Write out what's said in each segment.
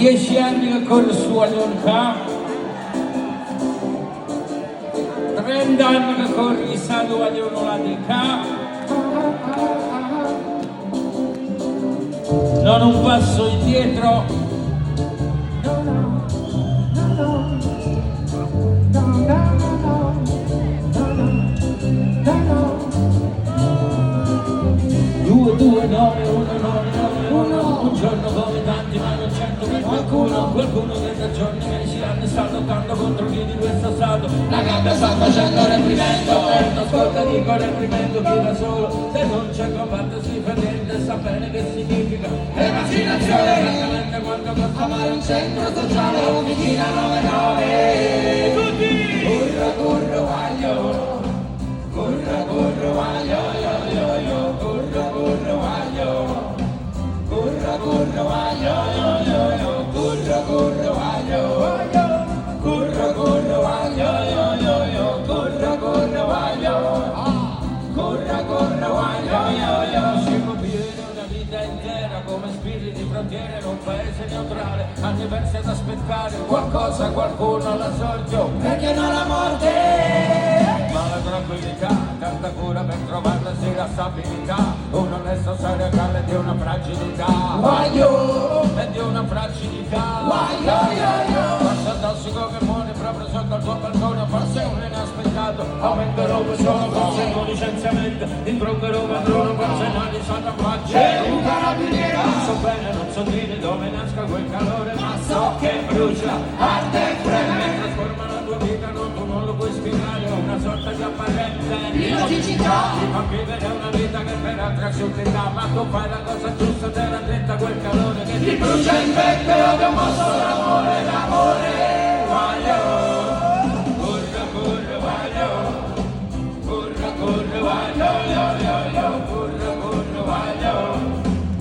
10 anni che corre su a Leonca, 30 anni che corre chissà dove Leonora di ca, non un passo indietro. Un giorno come tanti ma non certo per qualcuno che da giorni mesi anni sta lottando contro chi di questo stato la gabbia sta facendo reprimendo per non ascolta dico reprimendo chi da solo se non c'è combatto si fa niente sa bene che significa emarginazione esattamente quanto costa amare un centro sociale Omicina 99 tutti curro vaglio curro vaglio curro vaglio curro vaglio curro vaglio curro vaglio siamo pieni una vita intera come spiriti frontiere in un paese neutrale anni persi ad aspettare qualcosa qualcuno la sorte perché non la morte ma la tranquillità tanta cura per trovarla sì la stabilità un onesto seriale di una fragilità e di una fragilità forse tossico che muore proprio sotto il tuo balcone forse un inaspettato aumento roba solo forse un licenziamento in druggero padrone forse non li so da faccia un carabiniere non so bene non so dire dove nasca quel calore ma so che brucia arde e preme trasforma la tua vita tu non lo puoi spiegare una sorta di apparente illogicità ti fa vivere una vita che per altre asciutità ma tu fai la cosa giusta te l'ha detta quel calore che ti brucia in petto e odio mosso l'amore vaglio curro vaglio curro vaglio curro vaglio curro vaglio curro vaglio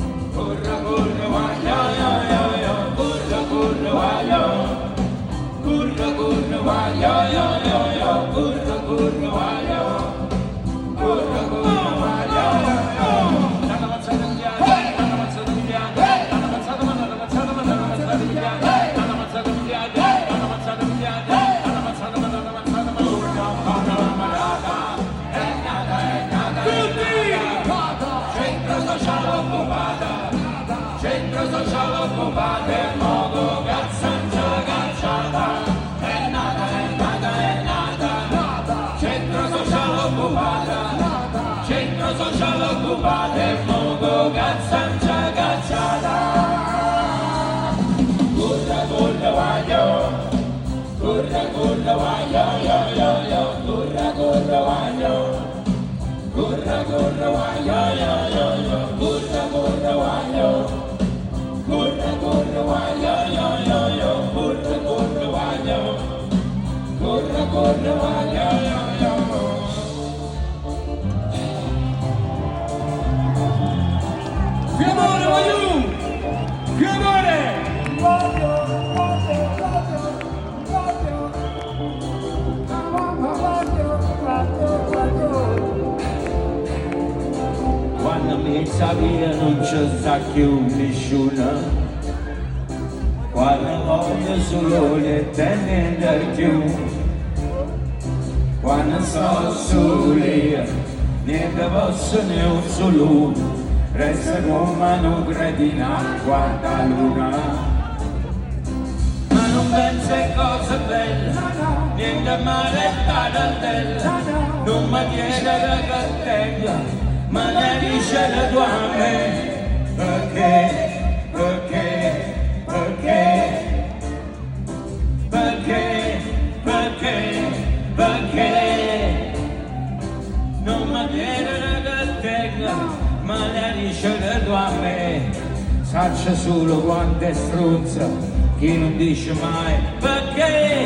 curro centro sociale occupato e mogo cazzangia cacciata è nata centro sociale occupato e mogo cazzangia cacciata curra vaglio curra vaglio curra vaglio curra vaglio più amore voglio più amore quando mi sa via non c'è sta più nessuno quando voglio solo le tenere più quando sto soli niente posso ne un solo resta come non credi in acqua da luna ma non pensa a cose belle niente male tarantella non mi chiede la cartella ma ne dice la tua a me perché non mi viene la cartella ma ne dice la tua a me saccia solo quanto è struzza chi non dice mai perché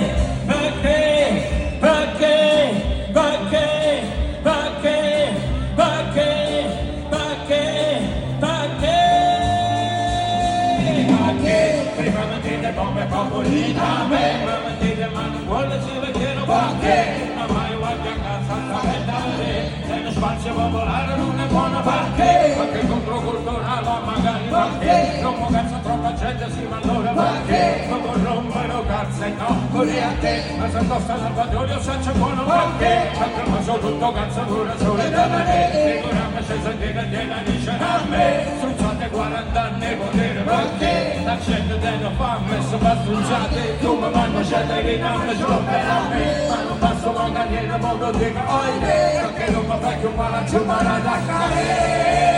prima mi dite come popolina a me prima mi dite ma non vuole se perché non perché ma mai guardi a casa a vedere nello spazio popolare non è buona perché controculturale magari perché non può cazzo troppo la gente si ma allora perché non corrompono cazzo e no pure a te ma se costa l'albatorio faccia buono perché tanto ma sono tutto cazzo pure sole da me figurami se sentite gliela dice a me struzzate 40 anni potere perché la gente te lo fa messo pastrunciate tu mi mangi scende che non mi sono per a me ma non passo con carriera ma non dico oi perché non mi fai più male più male da cadere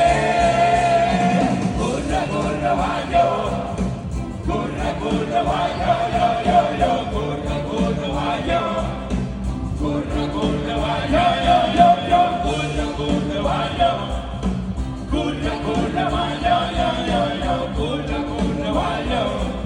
Curra vaio, curra vaio, yo, curra vaio, curra vaio, yo, curra vaio, curra vaio, yo, curra vaio, yo.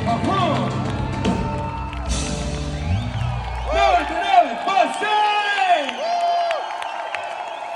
Uh-huh.